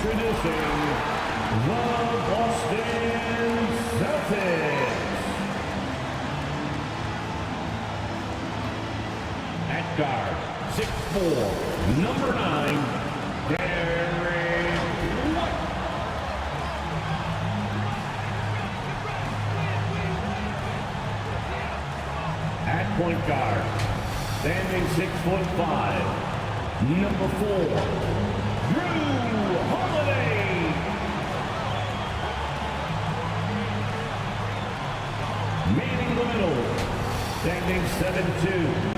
Introducing the Boston Celtics. At guard, 6'4", number 9, Derek White. At point guard, standing 6'5", number 4, Drew Holiday. Manning the middle, standing 7'2",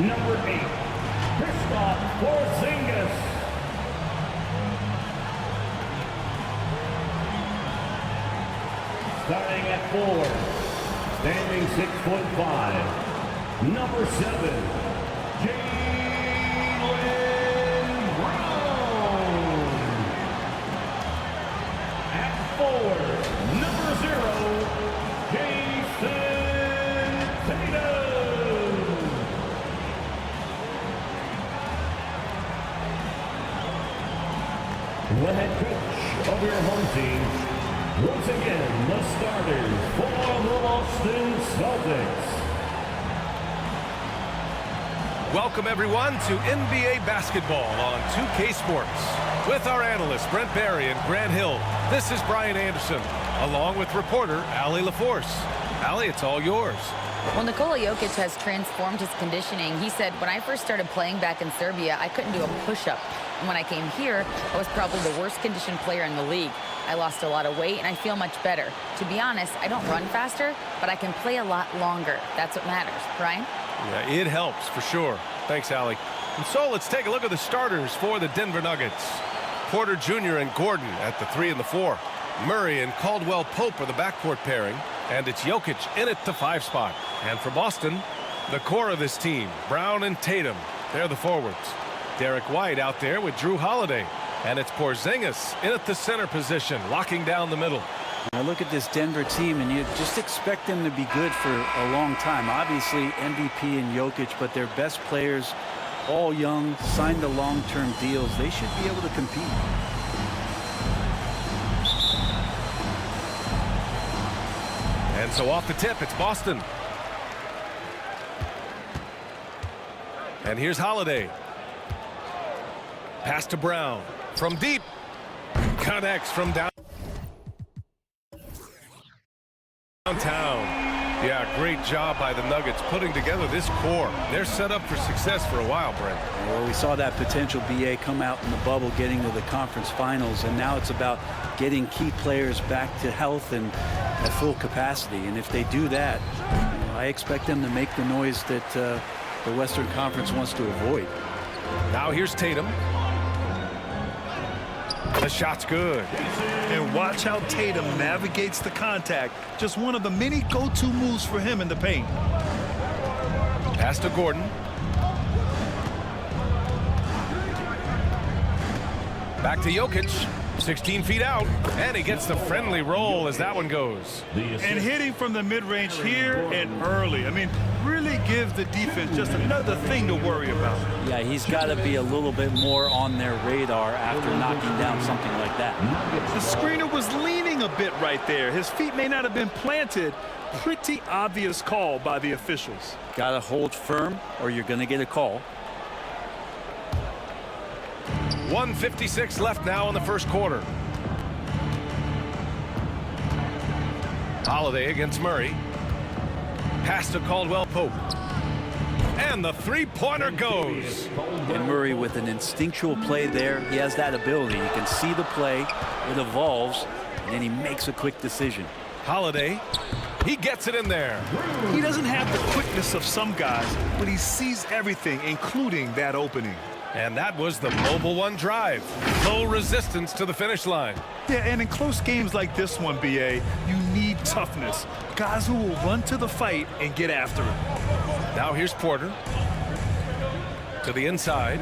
number 8, Kristaps Porzingis. Starting at 4, standing 6'5", number 7, Jaylen Brown. At 4, number 0, Jason Tatum. The head coach of your home team. Once again, the starters for the Boston Celtics. Welcome, everyone, to NBA basketball on 2K Sports. With our analysts, Brent Barry and Grant Hill, this is Brian Anderson, along with reporter Allie LaForce. Allie, it's all yours. Well, Nikola Jokic has transformed his conditioning. He said, when I first started playing back in Serbia, I couldn't do a push-up. And when I came here, I was probably the worst conditioned player in the league. I lost a lot of weight, and I feel much better. To be honest, I don't run faster, but I can play a lot longer. That's what matters. Brian? Yeah, it helps, for sure. Thanks, Allie. And so let's take a look at the starters for the Denver Nuggets. Porter Jr. and Gordon at the 3 and the 4. Murray and Caldwell Pope are the backcourt pairing, and it's Jokic in at the 5 spot. And for Boston, the core of this team, Brown and Tatum, they're the forwards. Derek White out there with Drew Holiday. And it's Porzingis in at the center position, locking down the middle. Now look at this Denver team, and you just expect them to be good for a long time. Obviously, MVP and Jokic, but their best players, all young, signed to long-term deals. They should be able to compete. And so off the tip, it's Boston. And here's Holiday. Pass to Brown. From deep. Connects from downtown. Yeah, great job by the Nuggets putting together this core. They're set up for success for a while, Brent. Well, we saw that potential BA come out in the bubble, getting to the conference finals, and now it's about getting key players back to health and at full capacity. And if they do that, I expect them to make the noise that the Western Conference wants to avoid. Now here's Tatum. The shot's good. And watch how Tatum navigates the contact. Just one of the many go-to moves for him in the paint. Pass to Gordon. Back to Jokic. 16 feet out. And he gets the friendly roll as that one goes. And hitting from the mid-range here and early. I mean, really gives the defense just another thing to worry about. Yeah, he's got to be a little bit more on their radar after knocking down something like that. The screener was leaning a bit right there. His feet may not have been planted. Pretty obvious call by the officials. Got to hold firm or you're going to get a call. 1:56 left now in the first quarter. Holiday against Murray. Pass to Caldwell Pope. And the three-pointer goes. And Murray with an instinctual play there. He has that ability. You can see the play. It evolves. And then he makes a quick decision. Holiday. He gets it in there. He doesn't have the quickness of some guys, but he sees everything, including that opening. And that was the Mobile One drive. Low resistance to the finish line. Yeah, and in close games like this one, BA, you need toughness. Guys who will run to the fight and get after it. Now here's Porter. To the inside.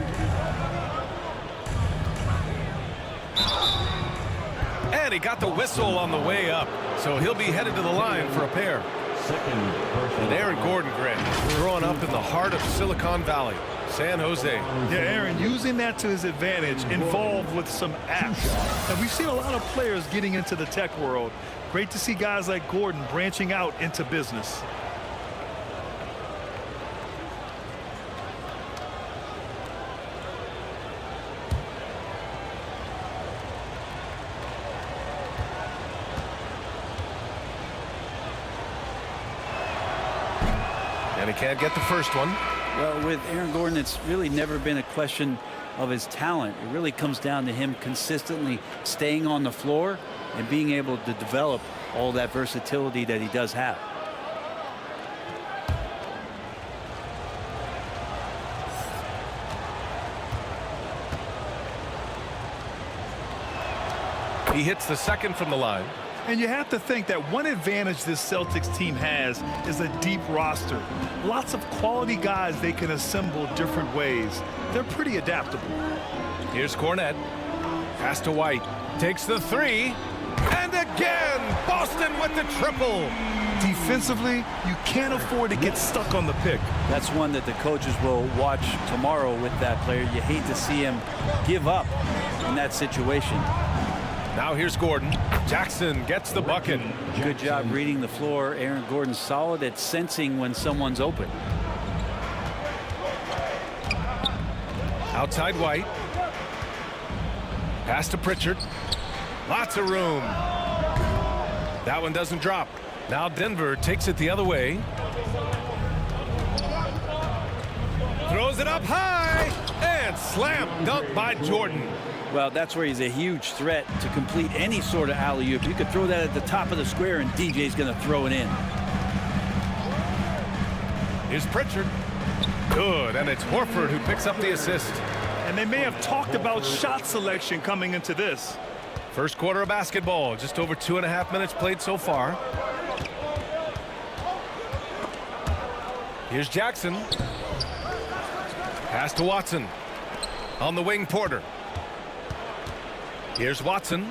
And he got the whistle on the way up. So he'll be headed to the line for a pair. And Aaron Gordon, Grant, growing up in the heart of Silicon Valley. San Jose. Yeah, Aaron, using that to his advantage, involved with some apps. And we've seen a lot of players getting into the tech world. Great to see guys like Gordon branching out into business. And he can't get the first one. Well, with Aaron Gordon, it's really never been a question of his talent. It really comes down to him consistently staying on the floor and being able to develop all that versatility that he does have. He hits the second from the line. And you have to think that one advantage this Celtics team has is a deep roster. Lots of quality guys they can assemble different ways. They're pretty adaptable. Here's Cornette. Pass to White. Takes the three. And again, Boston with the triple. Defensively, you can't afford to get stuck on the pick. That's one that the coaches will watch tomorrow with that player. You hate to see him give up in that situation. Now here's Gordon. Jackson gets the bucket. Good job reading the floor. Aaron Gordon's solid at sensing when someone's open. Outside White. Pass to Pritchard. Lots of room. That one doesn't drop. Now Denver takes it the other way. Throws it up high. And slam dunk by Jordan. Well, that's where he's a huge threat to complete any sort of alley-oop. You could throw that at the top of the square, and DJ's going to throw it in. Here's Pritchard. Good, and it's Horford who picks up the assist. And they may have talked about shot selection coming into this. First quarter of basketball, just over 2.5 minutes played so far. Here's Jackson. Pass to Watson. On the wing, Porter. Here's Watson.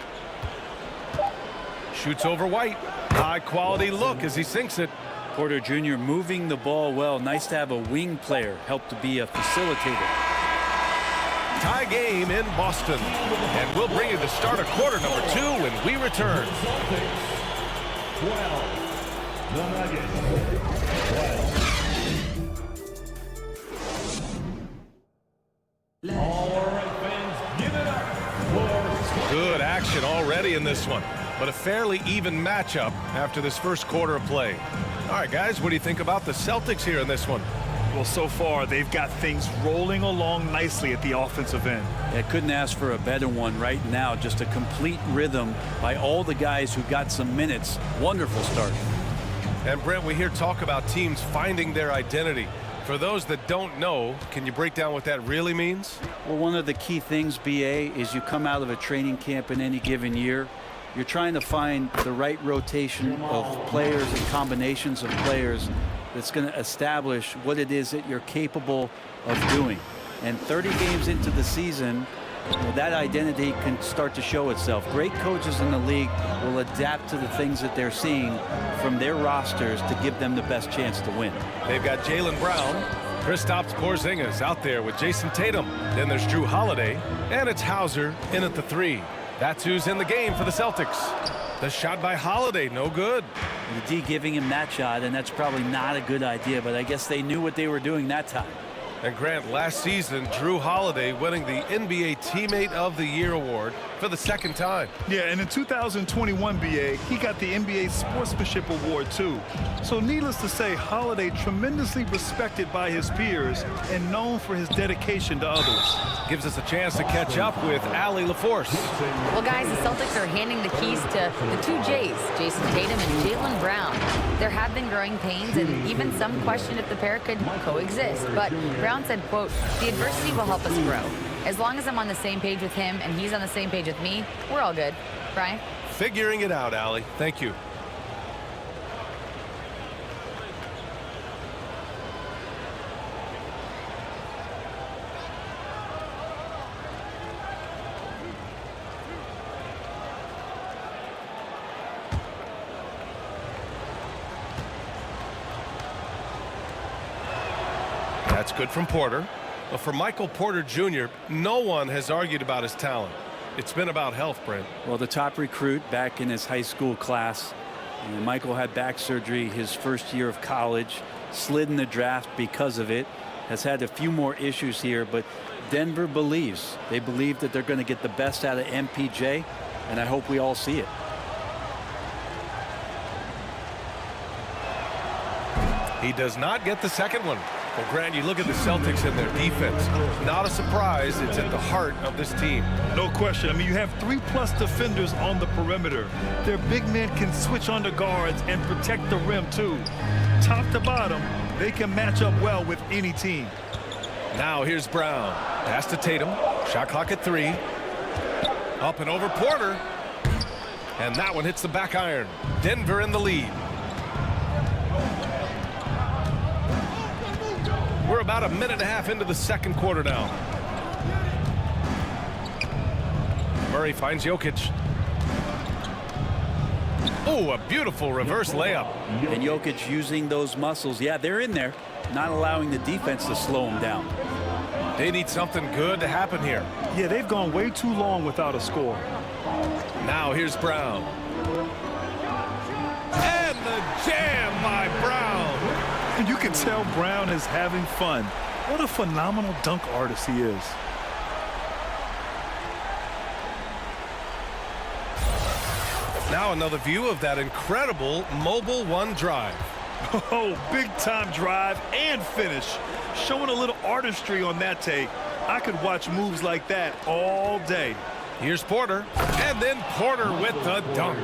Shoots over White. High quality look as he sinks it. Porter Jr. moving the ball well. Nice to have a wing player help to be a facilitator. Tie game in Boston. And we'll bring you the start of quarter number 2 when we return. 12. The Nuggets. 12. All right, fans, give it up. Good action already in this one, but a fairly even matchup after this first quarter of play. All right, guys, what do you think about the Celtics here in this one? Well, so far, they've got things rolling along nicely at the offensive end. I couldn't ask for a better one right now. Just a complete rhythm by all the guys who got some minutes. Wonderful start. And Brent, we hear talk about teams finding their identity. For those that don't know, can you break down what that really means? Well, one of the key things, BA, is you come out of a training camp in any given year. You're trying to find the right rotation of players and combinations of players that's going to establish what it is that you're capable of doing. And 30 games into the season, that identity can start to show itself. Great coaches in the league will adapt to the things that they're seeing from their rosters to give them the best chance to win. They've got Jaylen Brown, Kristaps Porzingis out there with Jason Tatum. Then there's Drew Holiday, and it's Hauser in at the 3. That's who's in the game for the Celtics. The shot by Holiday, no good. The D giving him that shot, and that's probably not a good idea, but I guess they knew what they were doing that time. And Grant, last season, Drew Holiday winning the NBA Teammate of the Year award for the second time. Yeah, and in 2021, BA, he got the NBA Sportsmanship Award, too. So needless to say, Holiday tremendously respected by his peers and known for his dedication to others. Gives us a chance to catch up with Allie LaForce. Well, guys, the Celtics are handing the keys to the 2 J's, Jason Tatum and Jaylen Brown. There have been growing pains, and even some question if the pair could coexist. But Brown said, quote, "The adversity will help us grow. As long as I'm on the same page with him and he's on the same page with me, we're all good." Brian? Figuring it out, Allie. Thank you. That's good from Porter. Well, for Michael Porter Jr., no one has argued about his talent. It's been about health, Brent. Well, the top recruit back in his high school class. And Michael had back surgery his first year of college, slid in the draft because of it, has had a few more issues here, but Denver believes. They believe that they're going to get the best out of MPJ, and I hope we all see it. He does not get the second one. Well, Grant, you look at the Celtics and their defense. Not a surprise. It's at the heart of this team. No question. I mean, you have 3+ defenders on the perimeter. Their big men can switch on the guards and protect the rim, too. Top to bottom, they can match up well with any team. Now here's Brown. Pass to Tatum. Shot clock at 3. Up and over Porter. And that one hits the back iron. Denver in the lead. We're about a minute and a half into the second quarter now. Murray finds Jokic. Oh, a beautiful reverse layup. And Jokic using those muscles. Yeah, they're in there, not allowing the defense to slow him down. They need something good to happen here. Yeah, they've gone way too long without a score. Now here's Brown. And the jam by Brown. And you can tell Brown is having fun. What a phenomenal dunk artist he is. Now another view of that incredible Mobile One drive. Oh, big time drive and finish. Showing a little artistry on that take. I could watch moves like that all day. Here's Porter, and then Porter with the dunk.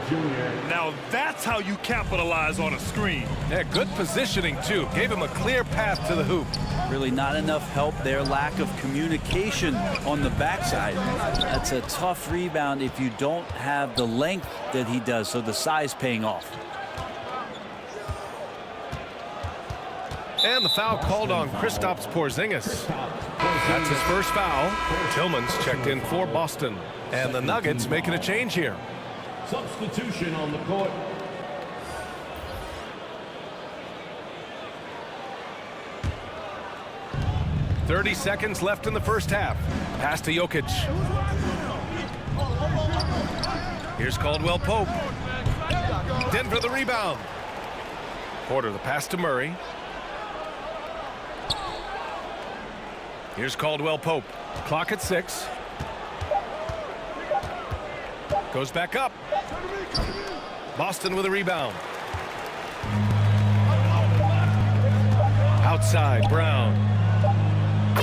Now that's how you capitalize on a screen. Yeah, good positioning, too. Gave him a clear path to the hoop. Really not enough help there. Lack of communication on the backside. That's a tough rebound if you don't have the length that he does, so the size paying off. And the foul called on Kristaps Porzingis. That's his first foul. Tillman's checked in for Boston. And the Nuggets making a change here. Substitution on the court. .30 seconds left in the first half. Pass to Jokic. Here's Caldwell Pope. Denver the rebound. Porter the pass to Murray. Here's Caldwell Pope. Clock at 6. Goes back up. Boston with a rebound. Outside, Brown.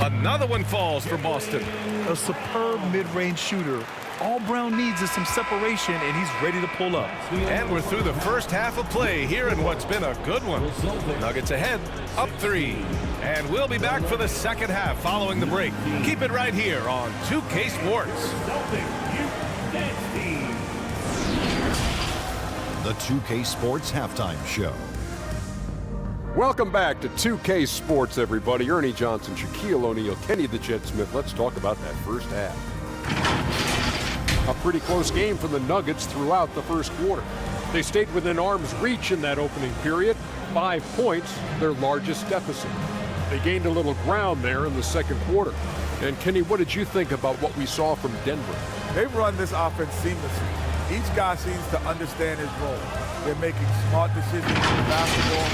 Another one falls for Boston. A superb mid-range shooter. All Brown needs is some separation, and he's ready to pull up. And we're through the first half of play here in what's been a good one. Nuggets ahead, up 3. And we'll be back for the second half following the break. Keep it right here on 2K Sports. The 2K Sports Halftime Show. Welcome back to 2K Sports, everybody. Ernie Johnson, Shaquille O'Neal, Kenny the Jet Smith. Let's talk about that first half. A pretty close game for the Nuggets throughout the first quarter. They stayed within arm's reach in that opening period. 5 points, their largest deficit. They gained a little ground there in the second quarter. And Kenny, what did you think about what we saw from Denver? They run this offense seamlessly. Each guy seems to understand his role. They're making smart decisions with basketball,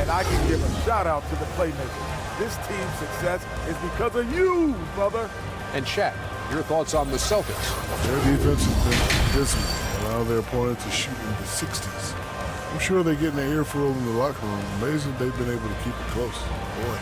and I can give a shout out to the playmakers. This team's success is because of you, brother. And Shaq, your thoughts on the Celtics? Their defense has been dismal, allow their opponent to shoot in the 60s. I'm sure they're getting their earful in the locker room. Amazing they've been able to keep it close. Boy.